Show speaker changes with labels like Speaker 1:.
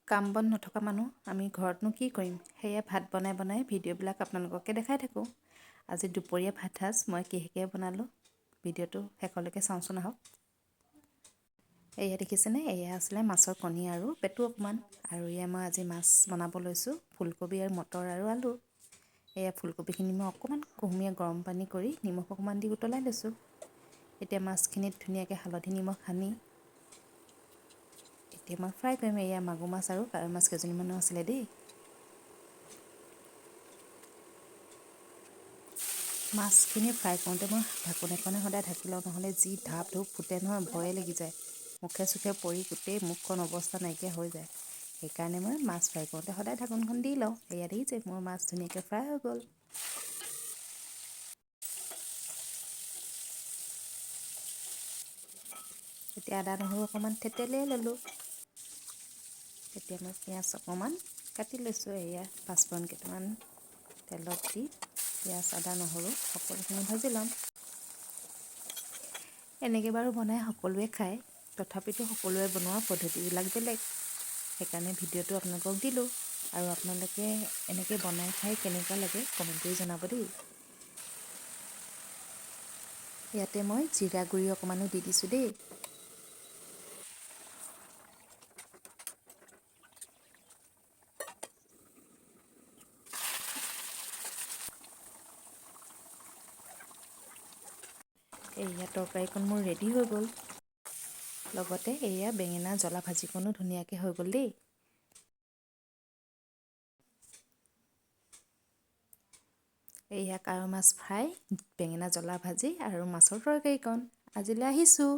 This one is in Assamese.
Speaker 1: কাম বন নথকা মানুহ আমি ঘৰতনো কি কৰিম, সেয়ে ভাত বনাই বনাই ভিডিঅ'বিলাক আপোনালোককে দেখাই থাকোঁ। আজি দুপৰীয়া ভাত সাজ মই কিহেৰে বনালোঁ, ভিডিঅ'টো শেষলৈকে চাওঁচোন আহক। এয়া দেখিছেনে, এয়া আছিলে মাছৰ কণী আৰু পেটু অকণমান। আৰু এয়া মই আজি মাছ বনাব লৈছোঁ, ফুলকবি আৰু মটৰ আৰু আলু। এয়া ফুলকবিখিনি মই অকণমান কুহুমীয়া গৰম পানী কৰি নিমখ অকণমান দি উতলাই লৈছোঁ। এতিয়া মাছখিনিত ধুনীয়াকৈ হালধি নিমখ সানি এতিয়া মই ফ্ৰাই কৰিম। এয়া মাগুৰ মাছ আৰু কাৱৈ মাছ কেইজনীমানো আছিলে দেই। মাছখিনি ফ্ৰাই কৰোঁতে মই ঢাকোন এখনে সদায় ঢাকি লওঁ, নহ'লে যি ধাপ ধূপ ফুটে নহয়, ভয়ে লাগি যায়। মুখে চুখে পৰি গোটেই মুখখন অৱস্থা নাইকিয়া হৈ যায়। সেইকাৰণে মই মাছ ফ্ৰাই কৰোঁতে সদায় ঢাকোনখন দি লওঁ। এয়া দেখিছে মোৰ মাছ ধুনীয়াকৈ ফ্ৰাই হৈ গ'ল। এতিয়া আদা নহৰু অকণমান থেতেলিয়াই ল'লোঁ। তেতিয়া মই পিঁয়াজ অকণমান কাটি লৈছোঁ। এয়া পাঁচফোৰণ কেইটামান তেলত দি পিঁয়াজ আদা নহৰু সকলোখিনি ভাজি ল'ম। এনেকৈ বাৰু বনাই সকলোৱে খায়, তথাপিতো সকলোৱে বনোৱা পদ্ধতিবিলাক বেলেগ। সেইকাৰণে ভিডিঅ'টো আপোনালোকক দিলোঁ। আৰু আপোনালোকে এনেকৈ বনাই খাই কেনেকুৱা লাগে কমেণ্ট কৰি জনাব দেই। ইয়াতে মই জিৰা গুড়ি অকণমানো দি দিছোঁ দেই। এয়া তৰকাৰীকণ মোৰ ৰেডি হৈ গ'ল। লগতে এয়া বেঙেনা জ্বলা ভাজিকণো ধুনীয়াকৈ হৈ গ'ল দেই। এয়া কাৱৈ মাছ ফ্ৰাই, বেঙেনা জ্বলা ভাজি আৰু মাছৰ তৰকাৰীকণ। আজিলৈ আহিছোঁ।